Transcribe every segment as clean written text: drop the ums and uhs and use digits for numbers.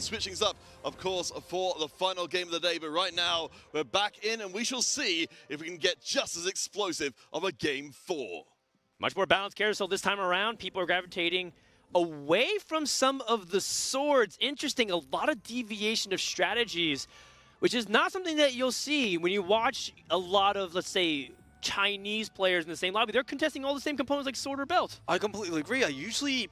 Switching up, of course, for the final game of the day, but right now we're back in and we shall see if we can get just as explosive of a game 4. Much more balanced carousel this time around. People are gravitating away from some of the swords. Interesting, a lot of deviation of strategies, which is not something that you'll see when you watch a lot of, let's say, Chinese players in the same lobby. They're contesting all the same components like sword or belt. I completely agree. Usually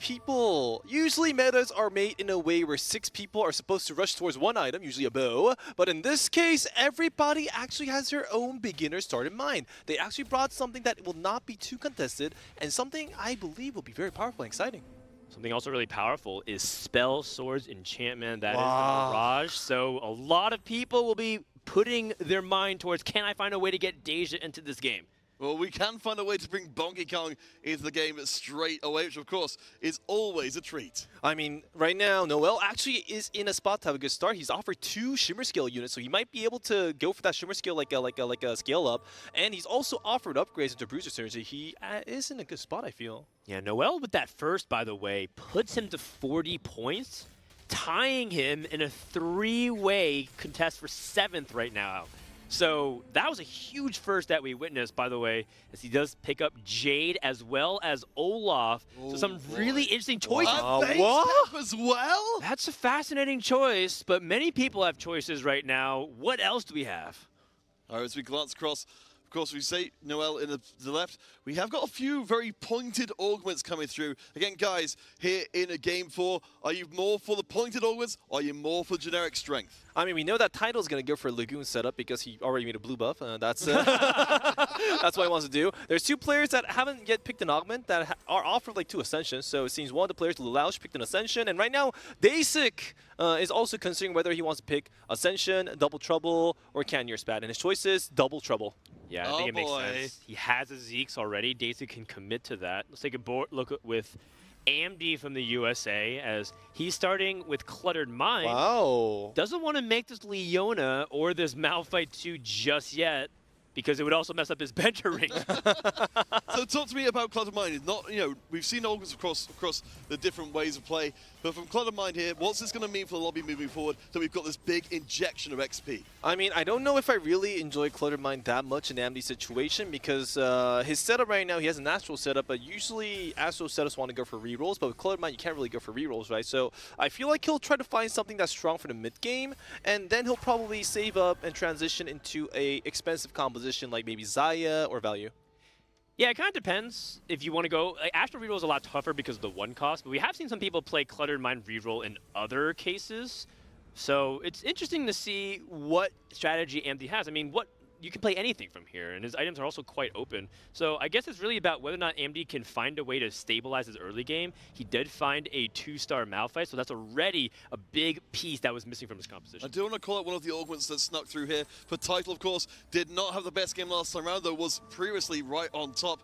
metas are made in a way where 6 people are supposed to rush towards one item, usually a bow. But in this case, everybody actually has their own beginner start in mind. They actually brought something that will not be too contested and something I believe will be very powerful and exciting. Something also really powerful is spell, swords, enchantment. That is the Mirage. So a lot of people will be putting their mind towards, can I find a way to get Deja into this game? Well, we can find a way to bring Donkey Kong into the game straight away, which of course is always a treat. I mean, right now, Noel actually is in a spot to have a good start. He's offered 2 Shimmer Scale units, so he might be able to go for that Shimmer Scale like a scale up. And he's also offered upgrades into Bruiser Synergy. He is in a good spot, I feel. Yeah, Noel with that first, by the way, puts him to 40 points, tying him in a 3-way contest for 7th right now. So that was a huge first that we witnessed, by the way, as he does pick up Jade as well as Olaf. Oh, so some boy. really interesting choices. What? As well? That's a fascinating choice, but many people have choices right now. What else do we have? All right, as we glance across, of course, we say Noel in the left. We have got a few very pointed augments coming through. Again, guys, here in a game 4, are you more for the pointed augments, or are you more for generic strength? I mean, we know that Title's going to go for a Lagoon setup because he already made a blue buff. That's that's what he wants to do. There's 2 players that haven't yet picked an augment that are offered like 2 Ascensions. So it seems one of the players, Lelouch, picked an Ascension. And right now, Basic is also considering whether he wants to pick Ascension, Double Trouble, or Canyon Spat. And his choice is Double Trouble. Yeah, I think it makes sense. He has a Zeke's already. Daisy can commit to that. Let's take a look with AMD from the USA as he's starting with Cluttered Mind. Wow. Doesn't want to make this Leona or this Malphite 2 just yet because it would also mess up his Benter ring. So talk to me about Cluttered Mind. It's not, we've seen augments across the different ways of play, but from Cluttered Mind here, what's this going to mean for the lobby moving forward? So we've got this big injection of XP. I mean, I don't know if I really enjoy Cluttered Mind that much in Amdy's situation because his setup right now, he has an Astral setup, but usually Astral setups want to go for rerolls, but with Cluttered Mind, you can't really go for rerolls, right? So I feel like he'll try to find something that's strong for the mid game, and then he'll probably save up and transition into a expensive composition like maybe Zaya or Value. Yeah, it kind of depends if you want to go. Like, Astral reroll is a lot tougher because of the 1 cost, but we have seen some people play Cluttered Mind reroll in other cases. So it's interesting to see what strategy AMD has. I mean, you can play anything from here, and his items are also quite open. So I guess it's really about whether or not AMD can find a way to stabilize his early game. He did find a 2-star Malphite, so that's already a big piece that was missing from his composition. I do want to call out one of the augments that snuck through here. For Title, of course, did not have the best game last time around, though was previously right on top.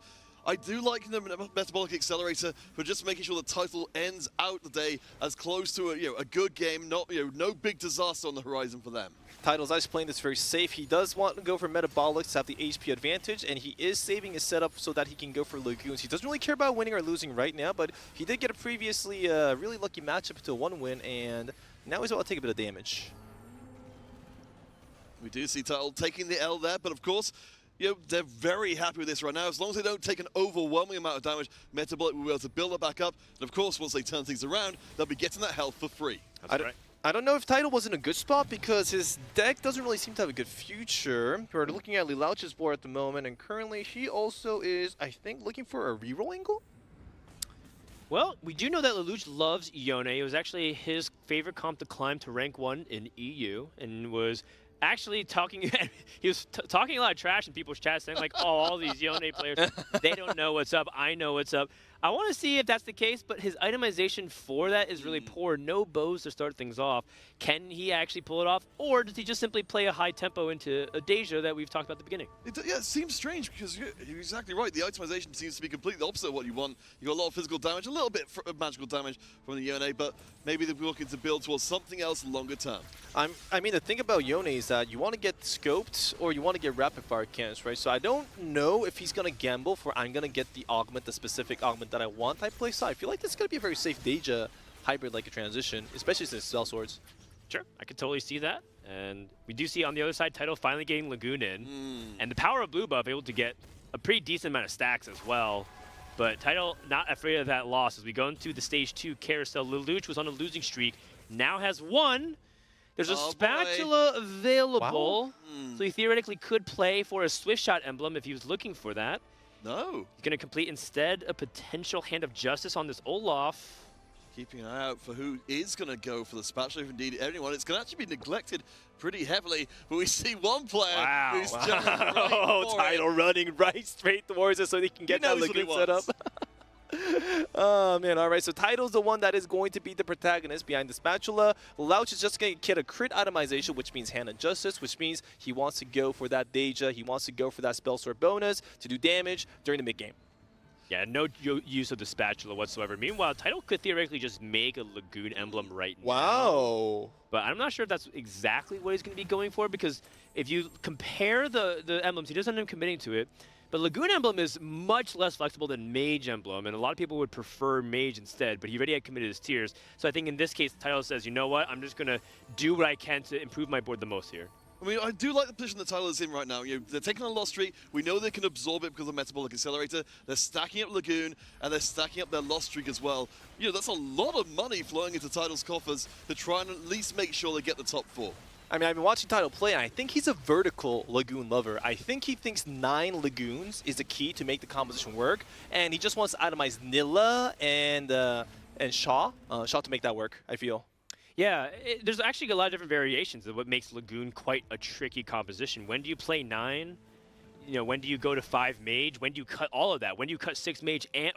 I do like the Metabolic Accelerator for just making sure the Title ends out the day as close to a good game, not no big disaster on the horizon for them. Title's actually playing this very safe. He does want to go for Metabolics to have the HP advantage, and he is saving his setup so that he can go for Lagoons. He doesn't really care about winning or losing right now, but he did get a previously really lucky matchup to 1 win, and now he's about to take a bit of damage. We do see Title taking the L there, but of course, they're very happy with this right now. As long as they don't take an overwhelming amount of damage, Metabolic will be able to build it back up. And of course, once they turn things around, they'll be getting that health for free. That's right. I don't know if Title was in a good spot because his deck doesn't really seem to have a good future. We're looking at Lelouch's board at the moment, and currently he also is, I think, looking for a reroll angle? Well, we do know that Lelouch loves Yone. It was actually his favorite comp to climb to rank 1 in EU, and was actually talking, he was talking a lot of trash in people's chats, saying like, oh, all these Yone players, they don't know what's up, I know what's up. I want to see if that's the case, but his itemization for that is really poor. No bows to start things off. Can he actually pull it off, or does he just simply play a high tempo into a Deja that we've talked about at the beginning? Yeah, it seems strange because you're exactly right. The itemization seems to be completely the opposite of what you want. You got a lot of physical damage, a little bit of magical damage from the Yone, but maybe they're looking to build towards something else longer term. I mean, the thing about Yone is that you want to get scoped or you want to get rapid fire cannons, right? So I don't know if he's going to gamble for I'm going to get the augment, the specific augment that I want type play. So I feel like this is going to be a very safe Deja hybrid like a transition, especially since Spell Swords. Sure, I could totally see that. And we do see on the other side, Tidal finally getting Lagoon in. And the power of blue buff able to get a pretty decent amount of stacks as well. But Tidal not afraid of that loss as we go into the stage 2 carousel. Lelouch was on a losing streak, now has 1. There's a spatula available, so he theoretically could play for a Swift Shot emblem if he was looking for that. No. He's going to complete instead a potential Hand of Justice on this Olaf. Keeping an eye out for who is going to go for the spatula, if indeed anyone. It's going to actually be neglected pretty heavily, but we see one player who's jumping right for Tidal running right straight towards it so he can get that Lagoon set up. Oh man, alright, so Tidal's the one that is going to be the protagonist behind the spatula. Louch is just going to get a crit itemization, which means Hand of Justice, which means he wants to go for that Deja, he wants to go for that Spell Sword bonus to do damage during the mid-game. Yeah, no use of the spatula whatsoever. Meanwhile, Tidal could theoretically just make a Lagoon emblem right now. Wow. But I'm not sure if that's exactly what he's going to be going for, because if you compare the emblems, he doesn't end up committing to it. But Lagoon Emblem is much less flexible than Mage Emblem, and a lot of people would prefer Mage instead, but he already had committed his tiers. So I think in this case, Tidal says, you know what, I'm just going to do what I can to improve my board the most here. I mean, I do like the position the Tidal is in right now. You know, they're taking a loss streak. We know they can absorb it because of Metabolic Accelerator. They're stacking up Lagoon, and they're stacking up their loss streak as well. You know, that's a lot of money flowing into Tidal's coffers to try and at least make sure they get the top 4. I mean, I've been watching Tidal play, and I think he's a vertical Lagoon lover. I think he thinks 9 Lagoons is the key to make the composition work, and he just wants to itemize Nilla and Shaw to make that work, I feel. Yeah, there's actually a lot of different variations of what makes Lagoon quite a tricky composition. When do you play 9? You know, when do you go to 5 Mage? When do you cut all of that? When do you cut 6 Mage and,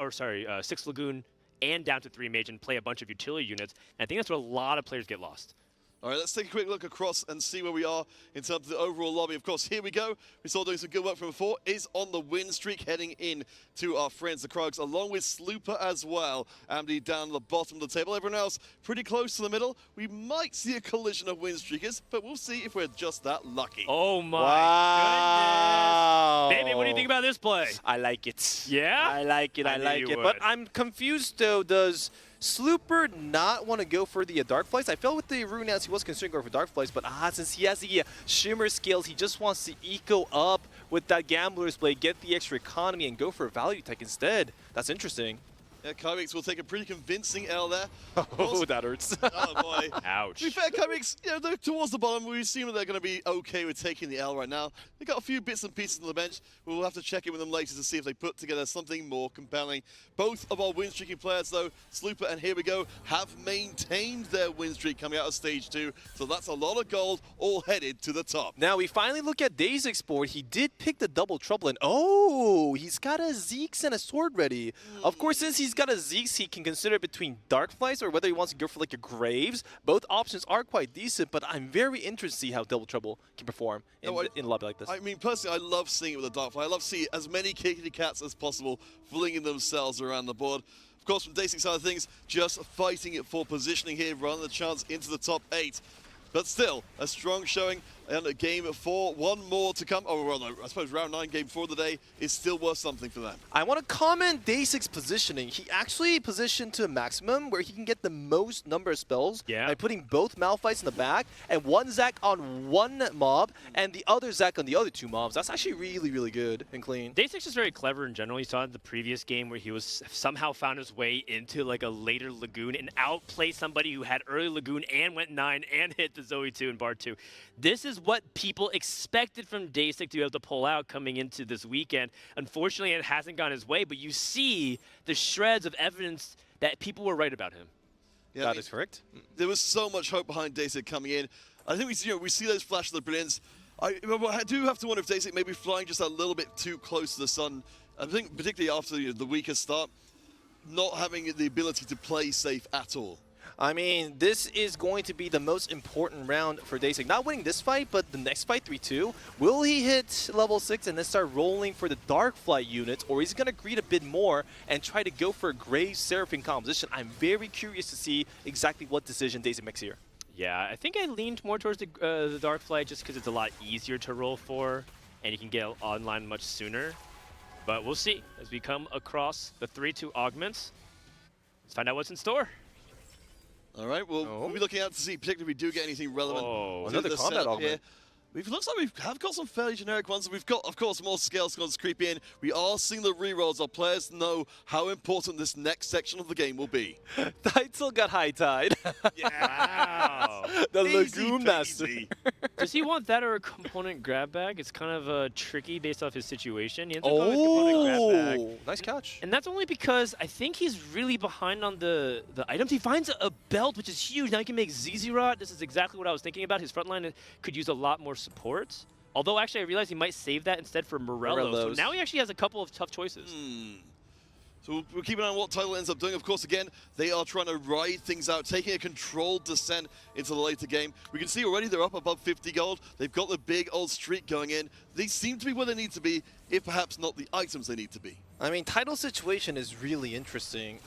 6 Lagoon and down to 3 Mage and play a bunch of utility units? And I think that's where a lot of players get lost. All right, let's take a quick look across and see where we are in terms of the overall lobby. Of course, here we go. We saw doing some good work from before. Is on the win streak, heading in to our friends, the Krugs, along with Slooper as well. Amdi down the bottom of the table. Everyone else pretty close to the middle. We might see a collision of win streakers, but we'll see if we're just that lucky. Oh my Wow. goodness. Baby, what do you think about this play? I like it. Yeah? I like it, I like it. But I'm confused though, does Slooper not want to go for the Dark Flights? I felt with the Runeouts he was considering going for Dark Flights, but since he has the Shimmer skills, he just wants to eco up with that Gambler's Blade, get the extra economy, and go for a value tech instead. That's interesting. Yeah, Kyrix will take a pretty convincing L there. Oh, that hurts. Oh boy. Ouch. To be fair, Kyrix, you know, they're towards the bottom. We assume that they're going to be okay with taking the L right now. They got a few bits and pieces on the bench. We'll have to check in with them later to see if they put together something more compelling. Both of our win streaking players, though, Slooper and Here We Go, have maintained their win streak coming out of stage 2. So that's a lot of gold, all headed to the top. Now we finally look at Dazek's board. He did pick the double trouble, and oh, he's got a Zeke's and a sword ready. Of course, since he's got a Zeke's, he can consider between Dark Flights or whether he wants to go for like a Graves. Both options are quite decent, but I'm very interested to see how double trouble can perform in a lobby like this. I mean, personally, I love seeing it with a Dark Fly. I love seeing as many kitty cats as possible flinging themselves around the board. Of course, from Dazek's side of things, just fighting it for positioning here, running the chance into the top 8. But still, a strong showing and a game 4, one more to come. Oh, well, no, I suppose round 9, game 4 of the day is still worth something for them. I want to comment Dazek's positioning. He actually positioned to a maximum where he can get the most number of spells by putting both Malphites in the back and one Zac on one mob and the other Zac on the other 2 mobs. That's actually really, really good and clean. Dazek's just very clever in general. You saw in the previous game where he was somehow found his way into like a later Lagoon and outplayed somebody who had early Lagoon and went 9 and hit the Zoe 2 and Bar 2. This is what people expected from Dazek to be able to pull out coming into this weekend. Unfortunately, it hasn't gone his way, but you see the shreds of evidence that people were right about him. Yeah, That is correct. There was so much hope behind Dazek coming in. I think we see those flashes of brilliance. I do have to wonder if Dazek may be flying just a little bit too close to the sun. I think particularly after the weakest start, not having the ability to play safe at all. I mean, this is going to be the most important round for Dazek. Not winning this fight, but the next fight, 3-2. Will he hit level 6 and then start rolling for the Dark Flight units, or is he going to greed a bit more and try to go for a Grave Seraphim composition? I'm very curious to see exactly what decision Dazek makes here. Yeah, I think I leaned more towards the Dark Flight just because it's a lot easier to roll for, and you can get online much sooner. But we'll see as we come across the 3-2 augments. Let's find out what's in store. All right, well, we'll be looking out to see, particularly if we do get anything relevant. To Another the combat setup augment. here. It looks like we have got some fairly generic ones. We've got, of course, more scale squads creep in. We are seeing the rerolls. Our players know how important this next section of the game will be. Title got high tide. Wow. The Easy Lagoon Master. peasy. Does he want that or a component grab bag? It's kind of tricky based off his situation. He ends up going with component grab bag. Oh, nice catch. And that's only because I think he's really behind on the items. He finds a belt, which is huge. Now he can make ZZ-Rot. This is exactly what I was thinking about. His front line could use a lot more support. Although, actually, I realized he might save that instead for Morello. So now he actually has a couple of tough choices. So we'll keep an eye on what Title ends up doing. Of course, again, they are trying to ride things out, taking a controlled descent into the later game. We can see already they're up above 50 gold. They've got the big old streak going in. They seem to be where they need to be, if perhaps not the items they need to be. I mean, Title's situation is really interesting.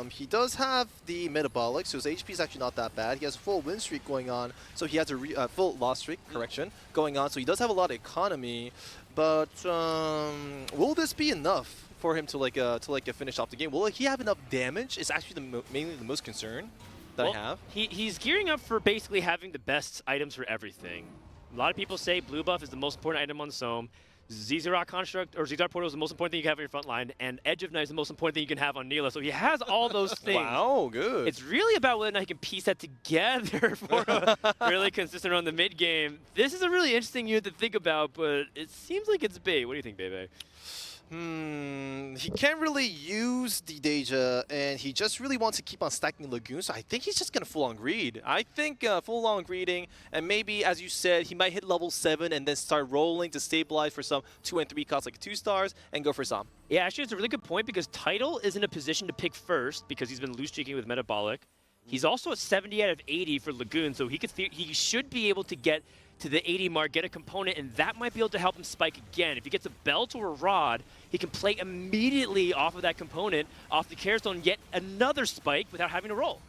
He does have the metabolic, so his HP is actually not that bad. He has a full win streak going on, so he has a full loss streak, correction, going on. So he does have a lot of economy, but will this be enough for him to finish off the game? Will he have enough damage? Is actually mainly the most concern that I have. He's gearing up for basically having the best items for everything. A lot of people say blue buff is the most important item on Sohm. ZZ-Rot Construct or ZZ-Rot Portal is the most important thing you can have on your front line, and Edge of Night is the most important thing you can have on Neela. So he has all those things. Wow, good. It's really about whether or not he can piece that together for a really consistent run in the mid game. This is a really interesting unit to think about, but it seems like it's bait. What do you think, Bebe? He can't really use the Deja, and he just really wants to keep on stacking Lagoon, so I think he's just going to full-on greed. I think full-on greeding, and maybe, as you said, he might hit level 7 and then start rolling to stabilize for some 2 and 3 costs like 2 stars and go for some. Yeah, actually, it's a really good point because Title is in a position to pick first because he's been loose streaking with Metabolic. He's also at 70 out of 80 for Lagoon, so he should be able to get to the 80 mark, get a component, and that might be able to help him spike again. If he gets a belt or a rod, he can play immediately off of that component, off the Care Stone, get another spike without having to roll.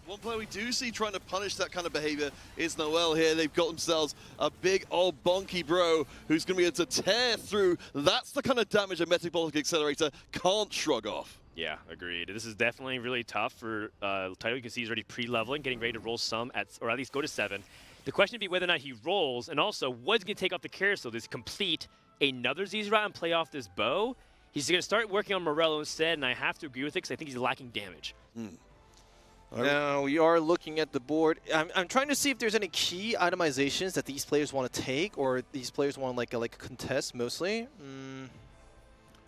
One player we do see trying to punish that kind of behavior is Noel here. They've got themselves a big old bonky bro who's going to be able to tear through. That's the kind of damage a Metabolic Accelerator can't shrug off. Yeah, agreed. This is definitely really tough for Title. You can see he's already pre-leveling, getting ready to roll some, or at least go to 7. The question would be whether or not he rolls, and also what's going to take off the carousel. Does he complete another ZZ-Rot and play off this bow? He's going to start working on Morello instead, and I have to agree with it because I think he's lacking damage. Now we are looking at the board. I'm trying to see if there's any key itemizations that these players want to take, or these players want to like contest mostly.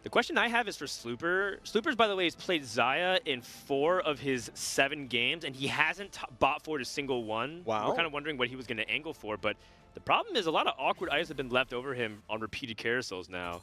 The question I have is for Slooper. Slooper's, by the way, has played Xayah in 4 of his 7 games, and he hasn't bought for a single one. Wow. We're kind of wondering what he was going to angle for, but the problem is a lot of awkward items have been left over him on repeated carousels now.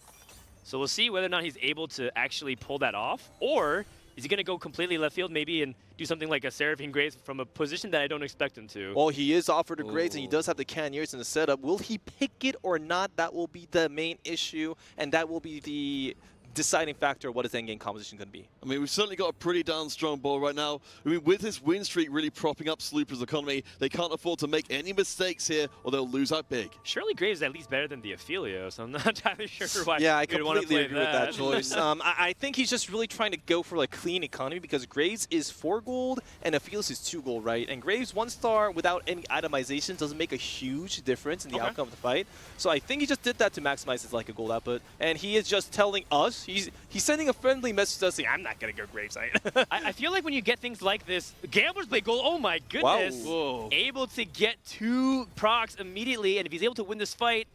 So we'll see whether or not he's able to actually pull that off, or is he going to go completely left field maybe and do something like a Seraphine Grace from a position that I don't expect him to? Well, he is offered a Grace, and he does have the Cannoneers in the setup. Will he pick it or not? That will be the main issue, and that will be the deciding factor of what his endgame composition going to be. I mean, we've certainly got a pretty darn strong ball right now. I mean, with this win streak really propping up Slooper's economy, they can't afford to make any mistakes here or they'll lose out big. Surely Graves is at least better than the Ophelio, so I'm not entirely sure why Yeah, I you'd want to completely play agree with that choice. I think he's just really trying to go for like clean economy because Graves is 4 gold and Aphelios is 2 gold, right? And Graves 1 star without any itemization doesn't make a huge difference in the outcome of the fight. So I think he just did that to maximize his like a gold output. And he is just telling us, he's sending a friendly message to us saying, I'm not going to go Gravesite. I feel like when you get things like this, Gamblers play gold, oh my goodness. Wow. Able to get 2 procs immediately, and if he's able to win this fight,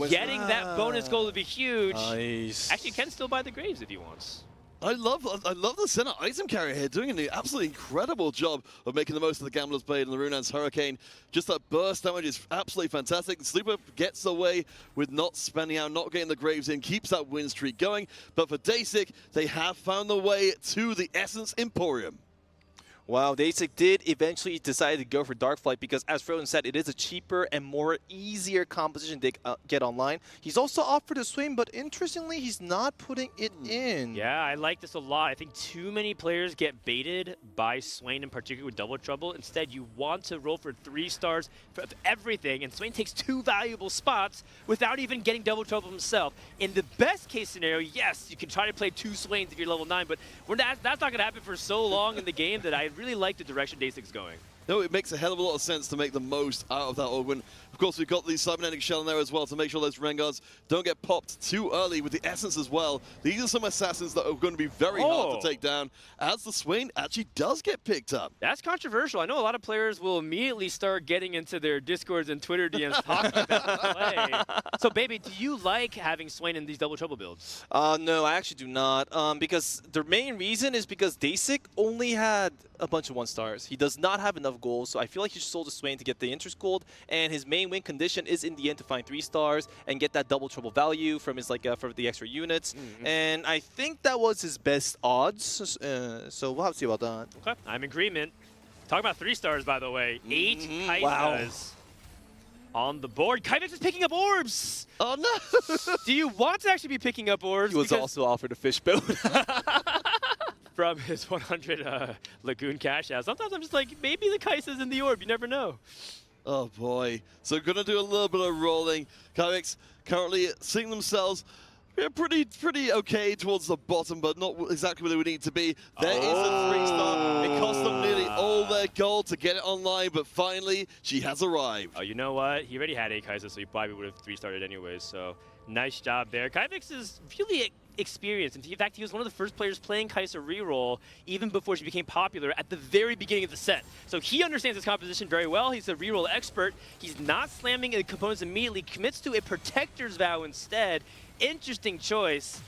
getting that bonus gold would be huge. Nice. Actually, he can still buy the Graves if he wants. I love the center item carrier here doing an absolutely incredible job of making the most of the Gambler's Blade and the Runan's Hurricane. Just that burst damage is absolutely fantastic. Slooper gets away with not spending out, not getting the Graves in, keeps that win streak going. But for Dasic, they have found the way to the Essence Emporium. Wow, Dasic did eventually decide to go for Darkflight because, as Frozen said, it is a cheaper and more easier composition to get online. He's also offered a swing, but interestingly, he's not putting it in. Yeah, I like this a lot. I think too many players get baited by Swain, in particular with Double Trouble. Instead, you want to roll for 3 stars for everything, and Swain takes 2 valuable spots without even getting Double Trouble himself. In the best case scenario, yes, you can try to play 2 Swains if you're level 9, but that's not going to happen for so long in the game that I really like the direction Day6's going. No, it makes a hell of a lot of sense to make the most out of that augment. Of course, we've got the cybernetic shell in there as well to make sure those Rengars don't get popped too early with the essence as well. These are some assassins that are going to be very hard to take down, as the Swain actually does get picked up. That's controversial. I know a lot of players will immediately start getting into their Discords and Twitter DMs talking about the play. So, baby, do you like having Swain in these double trouble builds? No, I actually do not. Because the main reason is because Day6 only had a bunch of 1-stars. He does not have enough gold, so I feel like he sold the Swain to get the interest gold, and his main win condition is in the end to find 3 stars and get that double trouble value from his for the extra units. And I think that was his best odds. So we'll have to see about that. Okay, I'm in agreement. Talking about 3 stars, by the way. 8 Kai'Sas on the board. Kaivix is picking up orbs! Oh, no! Do you want to actually be picking up orbs? He was also offered a fish build. From his 100 Lagoon cash out. Sometimes I'm just like, maybe the Kai'Sa's in the orb. You never know. Oh, boy. So gonna do a little bit of rolling. Kaivix currently seeing themselves pretty okay towards the bottom, but not exactly where they would need to be. There is a 3-star. It cost them nearly all their gold to get it online, but finally, she has arrived. Oh, you know what? He already had 8 Kai'Sa, so he probably would have 3-started anyways, so nice job there. Kaivix is really experienced. In fact, he was one of the first players playing Kai'Sa reroll even before she became popular at the very beginning of the set. So he understands his composition very well. He's a reroll expert. He's not slamming the components immediately, commits to a Protector's Vow instead. Interesting choice.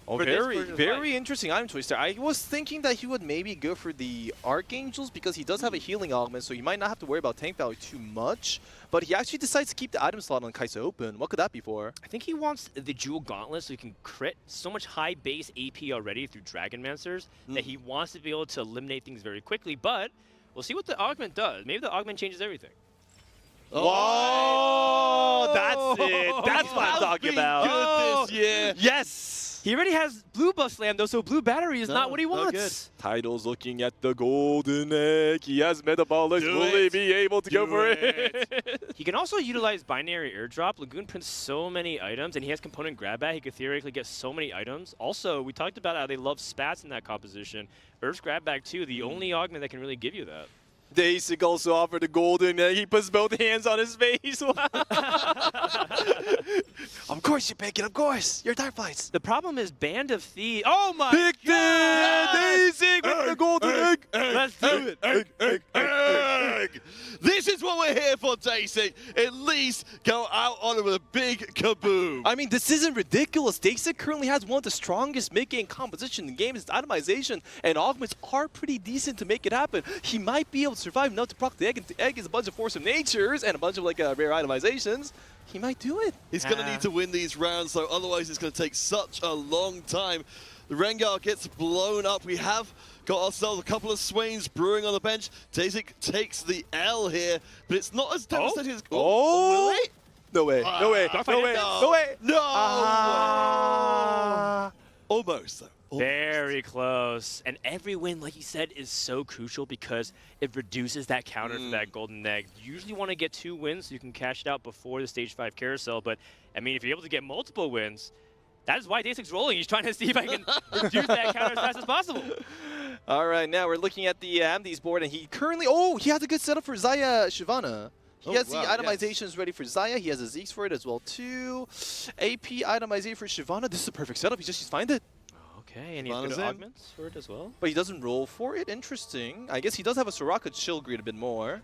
Oh, very interesting item choice there. I was thinking that he would maybe go for the Archangels because he does have a healing augment, so he might not have to worry about tank value too much. But he actually decides to keep the item slot on Kai'Sa open. What could that be for? I think he wants the Jewel Gauntlet so he can crit so much high base AP already through Dragonmancers that he wants to be able to eliminate things very quickly. But we'll see what the augment does. Maybe the augment changes everything. Oh, that's it. That's what I'm talking about. Good this year. Yes. He already has blue buff slam though, so blue battery is not what he wants. Tidal's looking at the golden egg. He has metabolics. Will he be able to go for it? He can also utilize binary airdrop. Lagoon prints so many items, and he has component grab bag. He could theoretically get so many items. Also, we talked about how they love spats in that composition. Earth's grab bag too, the only augment that can really give you that. Day6 also offered a golden egg. He puts both hands on his face. Of course you pick it, of course. You're Darkflights. The problem is Band of Thieves. Oh my Picked God! it! Day6 with the golden egg. Let's do it. Egg. This is what we're here for, Day6. At least go out on it with a big kaboom. I mean, this isn't ridiculous. Day6 currently has one of the strongest mid-game composition in the game. His itemization and augments are pretty decent to make it happen. He might be able to survive enough to proc the egg, and the egg is a bunch of Force of Natures and a bunch of rare itemizations. He might do it. He's going to need to win these rounds, though. Otherwise, it's going to take such a long time. The Rengar gets blown up. We have got ourselves a couple of Swains brewing on the bench. Day6 takes the L here, but it's not as devastating as... Oh! Wait. No way. No way. No way. No way. No! Almost, though. Very close. And every win, like you said, is so crucial because it reduces that counter for that golden egg. You usually want to get 2 wins so you can cash it out before the stage 5 carousel. But, I mean, if you're able to get multiple wins, that is why Day6's rolling. He's trying to see if I can reduce that counter as fast as possible. All right, now we're looking at the Amdes board, and he currently... Oh, he has a good setup for Zaya Shyvana. He has the itemizations ready for Zaya. He has a Zeeks for it as well, too. AP itemization for Shyvana. This is a perfect setup. He just needs to find it. Okay, and he's good augments for it as well. But he doesn't roll for it. Interesting. I guess he does have a Soraka Chill Greed a bit more.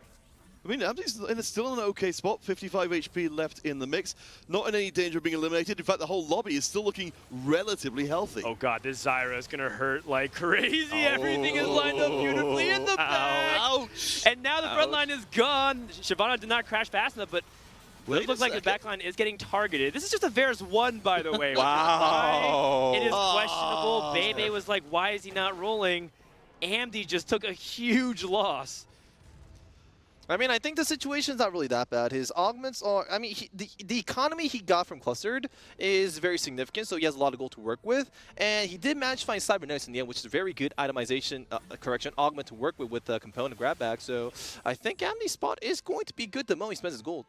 I mean, Amdes still in an okay spot. 55 HP left in the mix. Not in any danger of being eliminated. In fact, the whole lobby is still looking relatively healthy. Oh god, this Zyra is going to hurt like crazy. Everything is lined up beautifully in the back. Ouch! And now the front line is gone. Shyvana did not crash fast enough, but it looks like the backline is getting targeted. This is just a Varus 1, by the way. Wow. It is questionable. Bebe was like, why is he not rolling? Amdi just took a huge loss. I mean, I think the situation's not really that bad. His augments are... I mean, the economy he got from Clustered is very significant, so he has a lot of gold to work with. And he did manage to find Cybernetics in the end, which is a very good itemization, augment to work with the component grab bag. So I think Amdi's spot is going to be good the moment he spends his gold.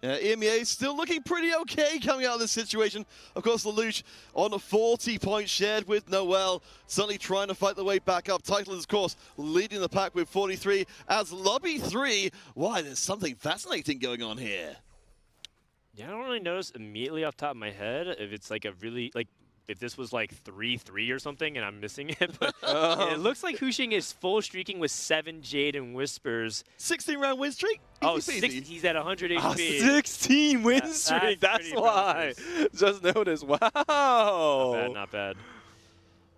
EMEA still looking pretty okay coming out of this situation. Of course, Lelouch on a 40 points shared with Noel, certainly trying to fight the way back up. Titan, of course, leading the pack with 43. As Lobby 3, why, there's something fascinating going on here. Yeah, I don't really notice immediately off the top of my head if it's like a really, like, if this was like 3-3 or something and I'm missing it, but it looks like Huxing is full streaking with 7 Jade and Whispers. 16-round win streak? Oh, Easy peasy. he's at 100 HP. 16 win streak, that's why. Just noticed, wow. Not bad, not bad.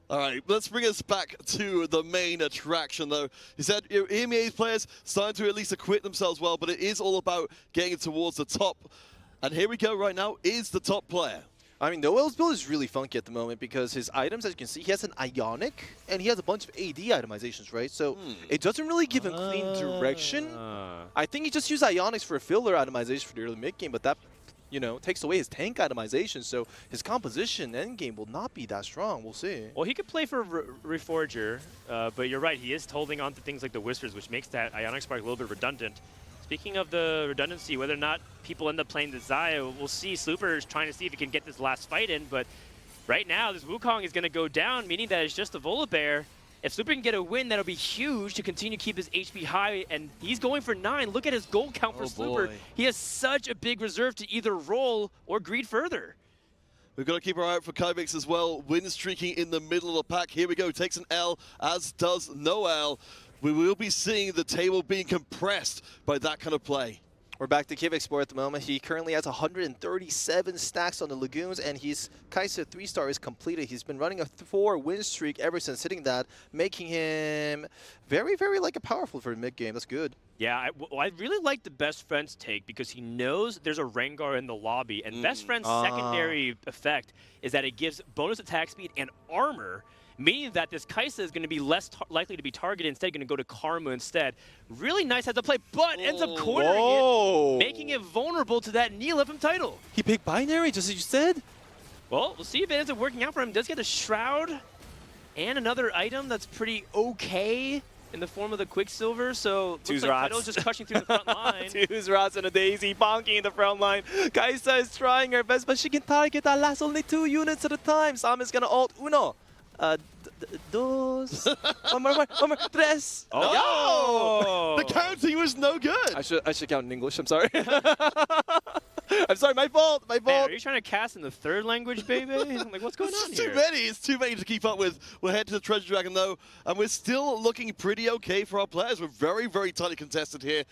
All right, let's bring us back to the main attraction, though. You said EMEA's players starting to at least acquit themselves well, but it is all about getting towards the top. And here we go right now, is the top player. I mean, Noel's build is really funky at the moment because his items, as you can see, he has an Ionic and he has a bunch of AD itemizations, right? So it doesn't really give him clean direction. I think he just used Ionics for a filler itemization for the early mid game, but that, you know, takes away his tank itemization. So his composition end game will not be that strong. We'll see. Well, he could play for Reforger, but you're right. He is holding on to things like the Whispers, which makes that Ionic Spark a little bit redundant. Speaking of the redundancy, whether or not people end up playing the Xayah, we'll see. Slooper is trying to see if he can get this last fight in, but right now this Wukong is going to go down, meaning that it's just a Volibear. If Slooper can get a win, that'll be huge to continue to keep his HP high, and he's going for 9. Look at his gold count for Slooper. He has such a big reserve to either roll or greed further. We've got to keep our eye out for Kybix as well. Win streaking in the middle of the pack. Here we go. Takes an L, as does Noel. We will be seeing the table being compressed by that kind of play. We're back to Kivexport at the moment. He currently has 137 stacks on the Lagoons, and his Kai'Sa 3-star is completed. He's been running a 4 win streak ever since hitting that, making him very, very like a powerful for the mid game. That's good. Yeah, I really like the Best Friend's take because he knows there's a Rengar in the lobby, and Best Friend's secondary effect is that it gives bonus attack speed and armor, meaning that this Kai'Sa is going to be less likely to be targeted, instead going to go to Karma instead. Really nice heads up play, but ends up cornering it, making it vulnerable to that Neil FM title. He picked binary, just as you said? Well, we'll see if it ends up working out for him. Does get a Shroud and another item that's pretty okay in the form of the Quicksilver, so looks like Title's just crushing through the front line. 2 rots and a Daisy, bonking in the front line. Kai'Sa is trying her best, but she can target that last only 2 units at a time. Sam is going to ult uno. Dos. one more, tres. Oh! The counting was no good. I should count in English. I'm sorry. I'm sorry. My fault. My fault. Man, are you trying to cast in the 3rd language, baby? I'm like, what's going on here? It's too many to keep up with. We'll head to the Treasure Dragon, though, and we're still looking pretty okay for our players. We're very, very tightly contested here.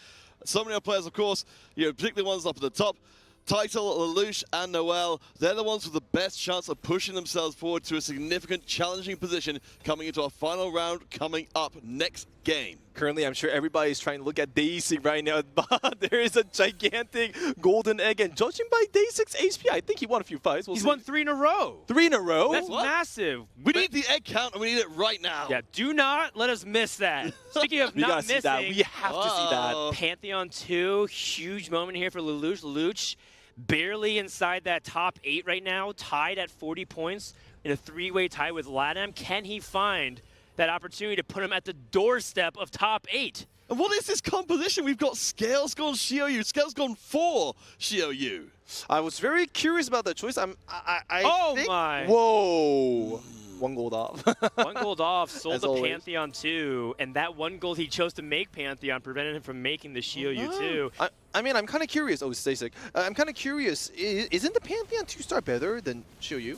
So many of our players, of course, particularly ones up at the top. Title, Lelouch, and Noel, they're the ones with the best chance of pushing themselves forward to a significant, challenging position coming into our final round coming up next game. Currently, I'm sure everybody's trying to look at Daisy right now, but there is a gigantic golden egg, and judging by Daysig's HP, I think he won a few fights. He's won 3 in a row. 3 in a row? That's massive. We need the egg count, and we need it right now. Yeah, do not let us miss that. Speaking of not missing, we have to see that. Pantheon 2, huge moment here for Lelouch. Lelouch barely inside that top 8 right now, tied at 40 points in a 3-way tie with Latam. Can he find that opportunity to put him at the doorstep of top 8? And what is this composition? We've got Scales gone Xiaoyu. Scales gone for Xiaoyu. I was very curious about that choice. Oh think, my! Whoa! 1 gold off. 1 gold off, sold the always. Pantheon 2, and that 1 gold he chose to make Pantheon prevented him from making the Xiaoyu 2. I mean, I'm kind of curious. Oh, Stasek. I'm kind of curious. Isn't the Pantheon 2-star better than Xiaoyu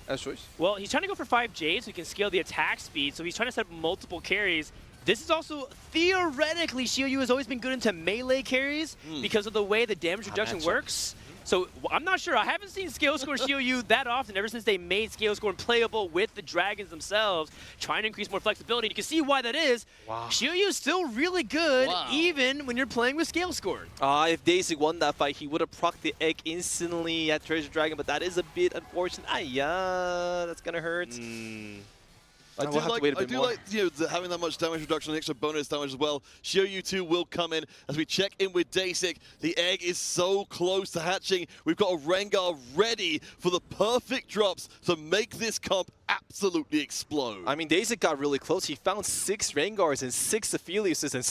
as choice? Well, he's trying to go for 5 Jades so he can scale the attack speed, so he's trying to set up multiple carries. This is also, theoretically, Xiaoyu has always been good into melee carries because of the way the damage reduction works. So I'm not sure. I haven't seen Scale Score Xiaoyu that often ever since they made Scale Score playable with the Dragons themselves, trying to increase more flexibility. You can see why that is. Wow. Xiaoyu is still really good, even when you're playing with Scale Score. If Daisy won that fight, he would have procced the egg instantly at Treasure Dragon, but that is a bit unfortunate. That's going to hurt. I do like having that much damage reduction and extra bonus damage as well. Xiaoyu 2 will come in as we check in with Daisik. The egg is so close to hatching. We've got a Rengar ready for the perfect drops to make this comp absolutely explode. I mean, Daisik got really close. He found 6 Rengars and 6 Apheliuses and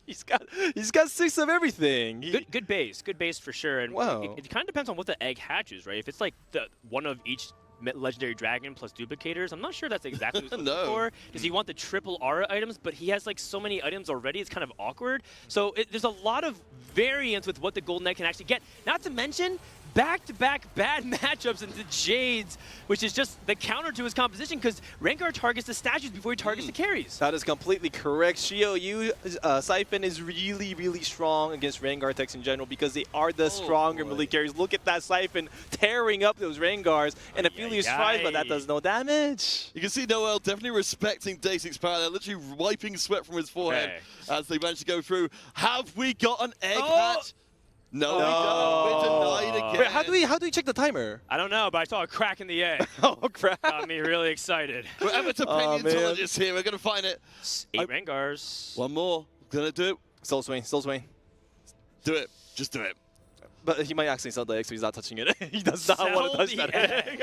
he's got 6 of everything. Good base for sure. And Wow. it kind of depends on what the egg hatches, right? If it's like the one of each legendary dragon plus duplicators, I'm not sure that's exactly what he's looking No. for. Does he want the triple aura items? But he has like so many items already, it's kind of awkward. So there's a lot of variance with what the Golden Egg can actually get. Not to mention back-to-back bad matchups into Jades, which is just the counter to his composition because Rengar targets the statues before he targets the carries. That is completely correct. Xiaoyu Siphon is really, really strong against Rengar techs in general because they are the stronger melee carries. Look at that Siphon tearing up those Rengars, and Ophelia is surprised, but that does no damage. You can see Noel definitely respecting Dasic's power. They're literally wiping sweat from his forehead as they manage to go through. Have we got an egg hatch? No, we don't. We're denied again. Wait, how do we check the timer? I don't know, but I saw a crack in the egg. Oh, crap. Got me really excited. We're amateur paleontologists here. We're going to find it. 8 Rengars. One more. Gonna do it. Still swing. Do it. Just do it. But he might actually sell the egg, so he's not touching it. He does not want to touch that egg.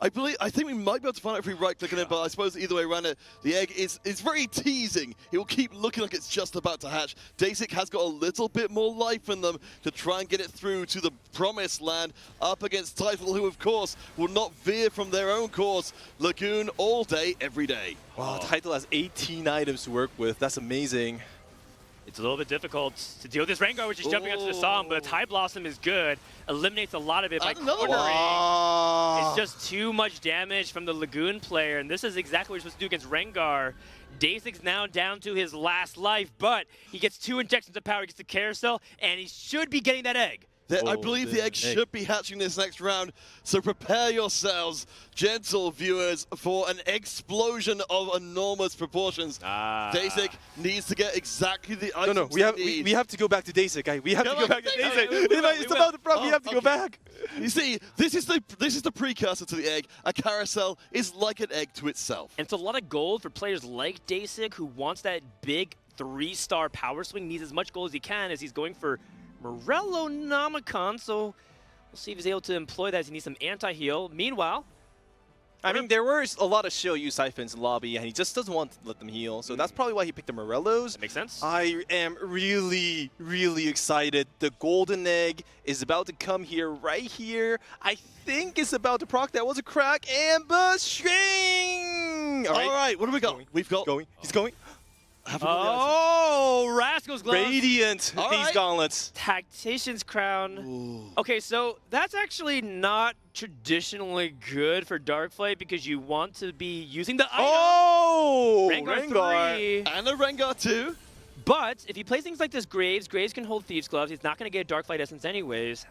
I think we might be able to find out if we right-click on it, but I suppose either way around it, the egg is very teasing. It will keep looking like it's just about to hatch. Dasic has got a little bit more life in them to try and get it through to the promised land up against Title, who, of course, will not veer from their own course. Lagoon all day, every day. Wow, Title has 18 items to work with. That's amazing. It's a little bit difficult to deal with this Rengar, which is jumping onto the Psalm, but Tie Blossom is good. Eliminates a lot of it by cornering. It's just too much damage from the Lagoon player, and this is exactly what you're supposed to do against Rengar. Dasic's now down to his last life, but he gets 2 injections of power, he gets the carousel, and he should be getting that egg. I believe the egg should be hatching this next round, so prepare yourselves, gentle viewers, for an explosion of enormous proportions. Dasic needs to get exactly the items we have to go back to Dasic. We have to go back to Dasic. It's about the problem. We have to go back. You see, this is the precursor to the egg. A carousel is like an egg to itself. And it's a lot of gold for players like Dasic, who wants that big 3-star power swing, needs as much gold as he can as he's going for Morello Namicon, so we'll see if he's able to employ that as he needs some anti-heal. Meanwhile, I mean, there were a lot of Xiaoyu Siphons in lobby, and he just doesn't want to let them heal, so that's probably why he picked the Morellos. That makes sense. I am really, really excited. The Golden Egg is about to come here, right here. I think it's about to proc. That was a crack. Ambushing! All right, what do we got? He's going. Oh, Rascal's Gloves. Radiant, these gauntlets. Tactician's Crown. Ooh. Okay, so that's actually not traditionally good for Darkflight because you want to be using the item. Oh! Rengar 3. And a Rengar 2. But if you play things like this Graves can hold Thieves' Gloves. He's not going to get Darkflight Essence anyways.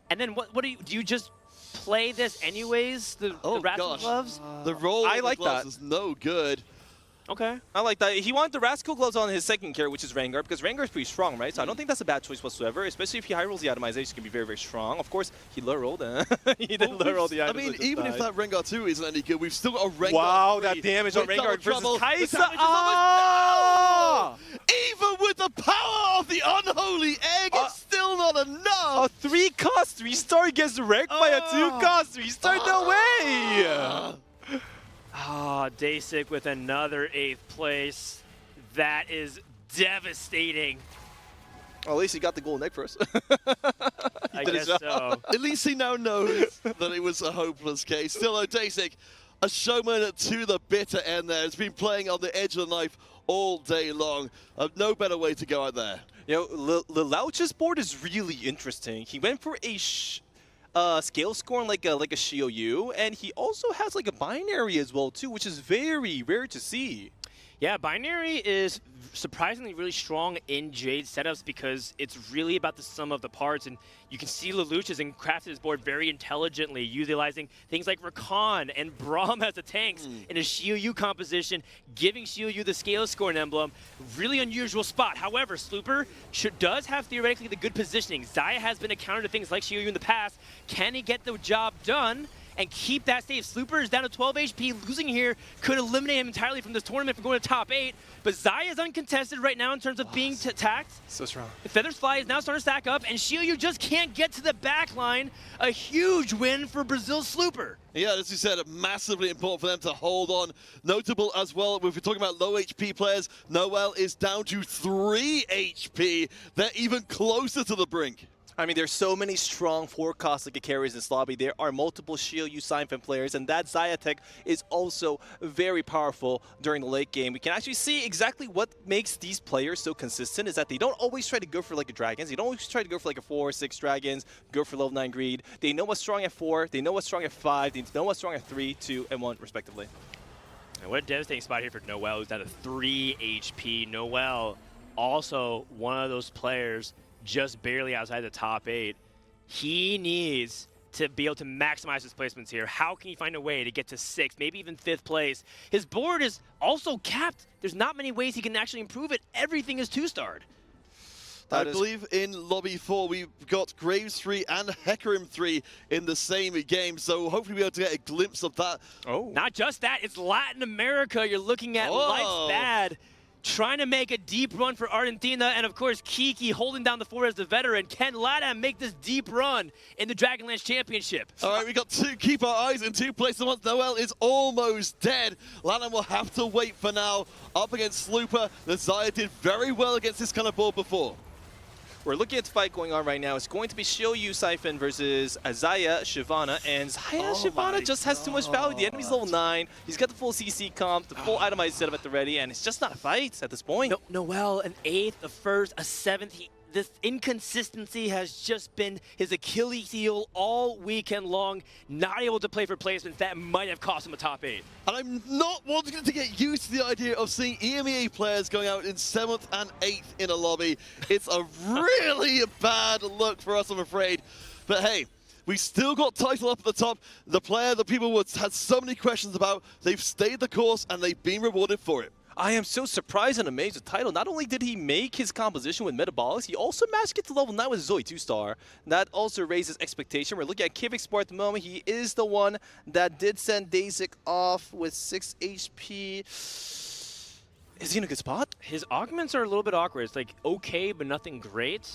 And then what do you just play this anyways? The Rascal's Gloves? The roll I of like the gloves that. is no good. Okay. I like that. He wanted the Rascal Gloves on his second character, which is Rengar, because Rengar is pretty strong, right? So I don't think that's a bad choice whatsoever, especially if he high rolls the atomization, can be very, very strong. Of course, he low rolled. He did low roll the items. I mean, even if that Rengar 2 isn't any good, we've still got a Rengar 3. Wow, that damage on Rengar versus Kai'Sa. Even with the power of the unholy egg, it's still not enough. A 3-cost 3-star gets wrecked by a 2-cost 3-star? No way! Dasic with another 8th place. That is devastating. Well, at least he got the golden egg first. I guess so. At least he now knows that it was a hopeless case. Still, though, Dasic, a showman to the bitter end there. Has been playing on the edge of the knife all day long. No better way to go out there. You know, Lelouch's board is really interesting. He went for a scale scoring like a Xiaoyu, and he also has like a binary as well too, which is very rare to see. Yeah, binary is surprisingly really strong in Jade setups because it's really about the sum of the parts, and you can see Lelouch has crafted his board very intelligently, utilizing things like Rakan and Braum as the tanks in a Xiaoyu composition, giving Xiaoyu the scale scoring emblem. Really unusual spot. However, Slooper does have theoretically the good positioning. Xayah has been a counter to things like Xiaoyu in the past. Can he get the job done? and keep that safe. Slooper is down to 12 HP. Losing here could eliminate him entirely from this tournament from going to top 8. But Xayah is uncontested right now in terms of being attacked. So strong. The Feathers Fly is now starting to stack up, and Shielyu just can't get to the back line. A huge win for Brazil's Slooper. Yeah, as you said, massively important for them to hold on. Notable as well, if we're talking about low HP players, Noel is down to 3 HP. They're even closer to the brink. I mean, there's so many strong forecasts like carries in this lobby. There are multiple Shielyu Seinfeld players, and that Xayah tech is also very powerful during the late game. We can actually see exactly what makes these players so consistent is that they don't always try to go for like a Dragons. They don't always try to go for like a 4 or 6 Dragons, go for level 9 Greed. They know what's strong at 4, they know what's strong at 5, they know what's strong at 3, 2, and 1, respectively. And what a devastating spot here for Noel, who's down to 3 HP. Noel, also one of those players just barely outside the top 8. He needs to be able to maximize his placements here. How can he find a way to get to 6th, maybe even 5th place? His board is also capped. There's not many ways he can actually improve it. Everything is 2-starred. I believe in Lobby 4, we've got Graves 3 and Hecarim 3 in the same game, so hopefully we'll be able to get a glimpse of that. Oh. Not just that, it's Latin America. You're looking at Life's Bad, trying to make a deep run for Argentina, and of course Kiki holding down the fort as the veteran. Can LATAM make this deep run in the Dragonlands Championship? All right, we got to keep our eyes in 2 places once. Noel is almost dead. LATAM will have to wait for now. Up against Slooper, the Xayah did very well against this kind of board before. We're looking at the fight going on right now. It's going to be Shielyu Siphon versus Xayah Shyvana, and Xayah Shyvana just has too much value. The enemy's level 9. He's got the full CC comp, the full itemized setup at the ready, and it's just not a fight at this point. Noel, an 8th, a 1st, a 7th. This inconsistency has just been his Achilles heel all weekend long. Not able to play for placements. That might have cost him a top 8. And I'm not wanting to get used to the idea of seeing EMEA players going out in 7th and 8th in a lobby. It's a really bad look for us, I'm afraid. But hey, we still got title up at the top. The player that people had so many questions about, they've stayed the course and they've been rewarded for it. I am so surprised and amazed with Title. Not only did he make his composition with Metabolics, he also managed to get to level 9 with Zoe 2-star. That also raises expectation. We're looking at Kivik Sport at the moment. He is the one that did send Dazik off with 6 HP. Is he in a good spot? His augments are a little bit awkward. It's like okay, but nothing great.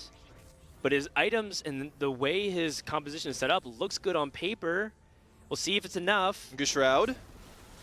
But his items and the way his composition is set up looks good on paper. We'll see if it's enough. Good Shroud.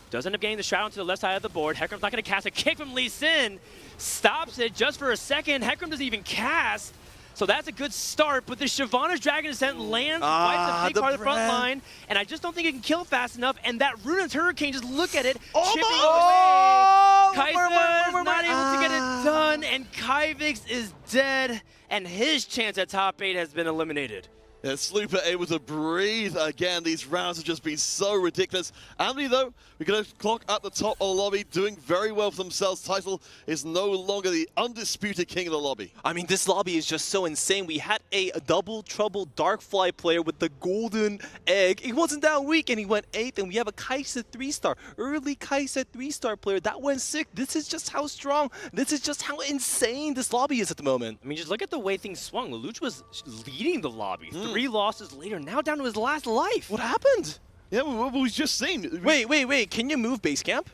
Does end up getting the Shroud onto the left side of the board. Hecarim's not going to cast a kick from Lee Sin. Stops it just for a second. Hecarim doesn't even cast. So that's a good start, but the Shyvana's Dragon Descent lands, wipes a big part of the front line, and I just don't think it can kill fast enough, and that Runaan's Hurricane, just look at it, chipping away. Kai'Sa not able to get it done, and Kivix is dead, and his chance at top 8 has been eliminated. Yeah, Slooper able to breathe again. These rounds have just been so ridiculous. Andy, though, we're going to clock at the top of the lobby, doing very well for themselves. Title is no longer the undisputed king of the lobby. I mean, this lobby is just so insane. We had a double trouble Darkfly player with the golden egg. He wasn't that weak, and he went 8th, and we have a Kai'Sa 3-star. Early Kai'Sa 3-star player that went 6th. This is just how strong, this is just how insane this lobby is at the moment. I mean, just look at the way things swung. Lelouch was leading the lobby. 3 losses later, now down to his last life. What happened? Yeah, what we've just seen. Wait. Can you move base camp?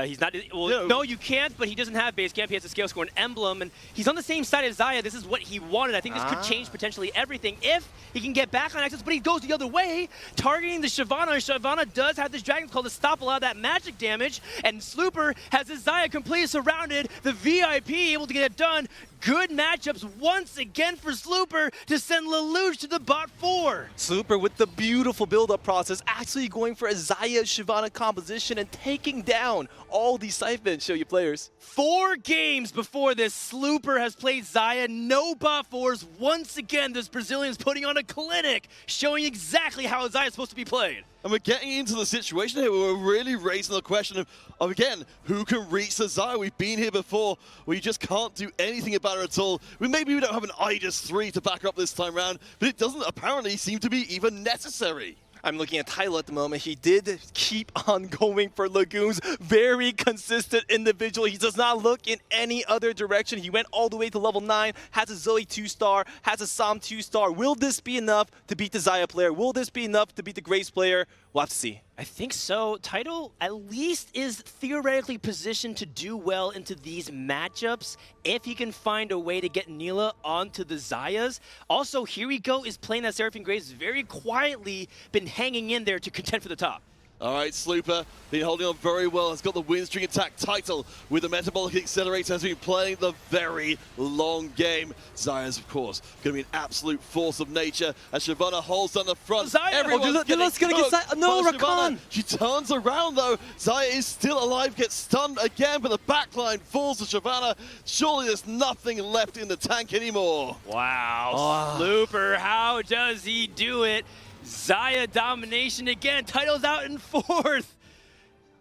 He's not. Well, no, you can't, but he doesn't have base camp. He has a scale score and emblem, and he's on the same side as Xayah. This is what he wanted. I think this could change potentially everything if he can get back on access, but he goes the other way, targeting the Shyvana, and Shyvana does have this Dragon's Call to stop a lot of that magic damage, and Slooper has his Xayah completely surrounded, the VIP able to get it done. Good matchups once again for Slooper to send Lelouch to the bot 4. Slooper with the beautiful build-up process, actually going for a Xayah Shyvana composition and taking down all these Siphon Shielyu players. 4 games before this, Slooper has played Xayah, no bot 4s. Once again, this Brazilian's putting on a clinic, showing exactly how Xayah is supposed to be played. And we're getting into the situation here where we're really raising the question of again, who can reach the Xayah? We've been here before. We just can't do anything about it at all. Maybe we don't have an Idus 3 to back up this time around, but it doesn't apparently seem to be even necessary. I'm looking at Tyler at the moment. He did keep on going for Lagoons. Very consistent individual. He does not look in any other direction. He went all the way to level 9, has a Zoe 2-star, has a Psalm 2-star. Will this be enough to beat the Xayah player? Will this be enough to beat the Graves player? We'll have to see. I think so. Tidal at least is theoretically positioned to do well into these matchups if he can find a way to get Neela onto the Xayahs. Also, Here We Go is playing that Seraphine Graves very quietly, been hanging in there to contend for the top. All right, Slooper, been holding on very well, has got the win streak attack title with the Metabolic Accelerator, has been playing the very long game. Xayah's, of course, going to be an absolute force of nature as Shyvana holds on the front. Xayah! Everyone's gonna get Xayah. No, but Rakan! Shyvana, she turns around, though. Xayah is still alive, gets stunned again, but the backline falls to Shyvana. Surely there's nothing left in the tank anymore. Wow, Slooper, how does he do it? Xayah domination again. Title's out in 4th.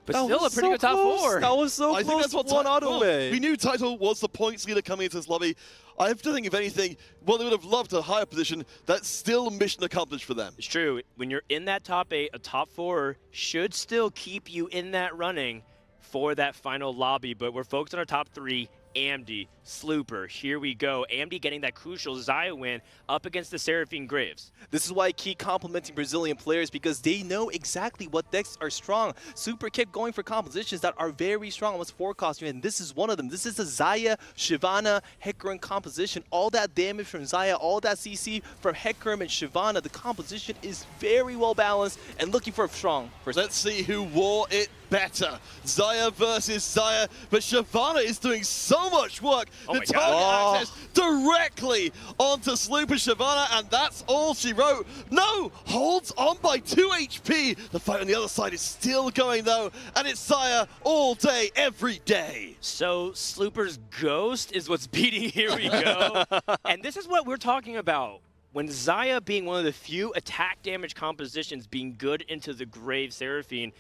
But That still a was pretty so good top close. 4. That was so I think close. that's what One auto away. We knew Title was the points leader coming into this lobby. I have to think, if anything, well, they would have loved a higher position. That's still mission accomplished for them. It's true. When you're in that top 8, a top 4 should still keep you in that running for that final lobby. But we're focused on our top 3. AMD, Slooper, Here We Go. AMD getting that crucial Xayah win up against the Seraphine Graves. This is why I keep complimenting Brazilian players, because they know exactly what decks are strong. Super kept going for compositions that are very strong on what's forecasting, and this is one of them. This is a Xayah, Shyvana, Hecarim composition. All that damage from Xayah, all that CC from Hecarim and Shyvana. The composition is very well balanced and looking for a strong first. Let's see who wore it better. Xayah versus Xayah, but Shyvana is doing so much work to target access directly onto Slooper Shyvana, and that's all she wrote. No, holds on by 2 HP. The fight on the other side is still going though, and it's Xayah all day, every day. So Slooper's ghost is what's beating Here We Go. And this is what we're talking about. When Xayah being one of the few attack damage compositions being good into the Grave Seraphine,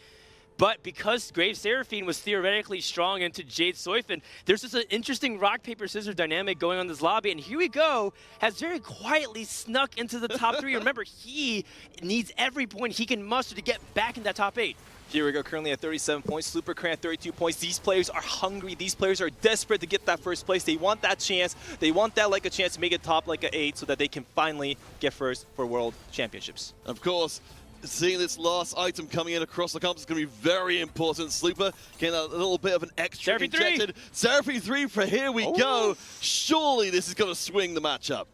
but because Grave Seraphine was theoretically strong into Jade Soifin, there's just an interesting rock, paper, scissors dynamic going on this lobby. And Here We Go has very quietly snuck into the top 3. Remember, he needs every point he can muster to get back in that top 8. Here We Go currently at 37 points, Slooper currently at 32 points. These players are hungry. These players are desperate to get that first place. They want that chance. They want that like a chance to make it top like an 8 so that they can finally get first for World Championships. Of course, seeing this last item coming in across the campus is going to be very important. Slooper getting a little bit of an extra Seraphine injected. Seraphine 3 for Here We Go. Surely this is going to swing the matchup.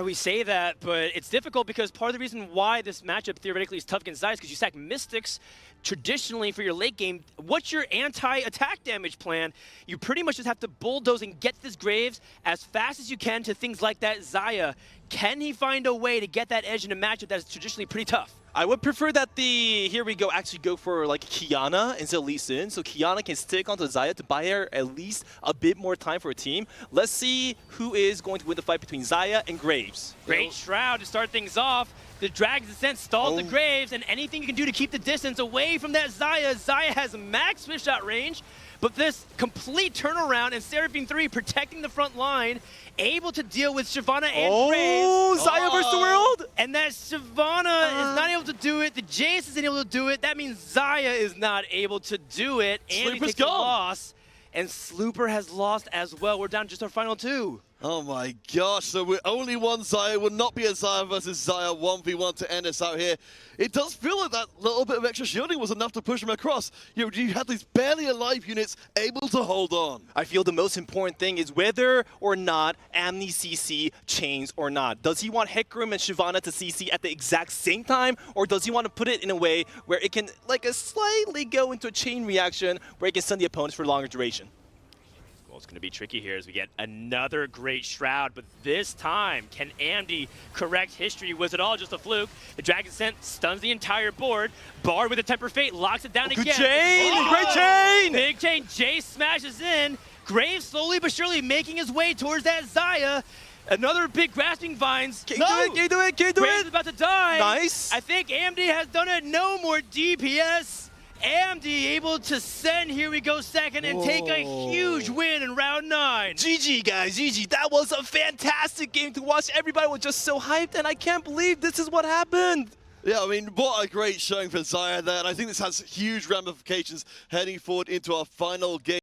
We say that, but it's difficult because part of the reason why this matchup theoretically is tough against Xayah is because you stack Mystics traditionally for your late game. What's your anti-attack damage plan? You pretty much just have to bulldoze and get this Graves as fast as you can to things like that Xayah. Can he find a way to get that edge in a matchup that is traditionally pretty tough? I would prefer that the Here We Go actually go for like Kiana instead of Lee Sin, so Kiana can stick onto Xayah to buy her at least a bit more time for a team. Let's see who is going to win the fight between Xayah and Graves. Great Shroud to start things off. The Dragon's Ascent stalled the Graves, and anything you can do to keep the distance away from that Xayah. Xayah has max swift shot range, but this complete turnaround and Seraphine 3 protecting the front line, able to deal with Shyvana and Graves. Xayah versus the world! And that Shyvana is not able to do it. The Jace isn't able to do it. That means Xayah is not able to do it. And he takes a loss. And Slooper has lost as well. We're down to just our final 2. Oh my gosh, so we're only one Xayah. Will not be a Xayah versus Xayah 1v1 to end us out here. It does feel like that little bit of extra shielding was enough to push him across. You had these barely alive units able to hold on. I feel the most important thing is whether or not Amni CC chains or not. Does he want Hecarim and Shyvana to CC at the exact same time, or does he want to put it in a way where it can like slightly go into a chain reaction where it can stun the opponents for a longer duration? Well, it's going to be tricky here as we get another great Shroud, but this time, can AMD correct history? Was it all just a fluke? The Dragon's Ascent stuns the entire board. Bard with a Temper Fate locks it down again. Good chain! Oh, great chain! Big chain. Jace smashes in. Graves slowly but surely making his way towards that Xayah. Another big grasping vines. Can you do it? Graves is about to die. Nice. I think AMD has done it. No more DPS. AMD able to send Here We Go second and take a huge win in round 9. GG, guys, GG. That was a fantastic game to watch. Everybody was just so hyped, and I can't believe this is what happened. Yeah, I mean, what a great showing for Zaya there, and I think this has huge ramifications heading forward into our final game.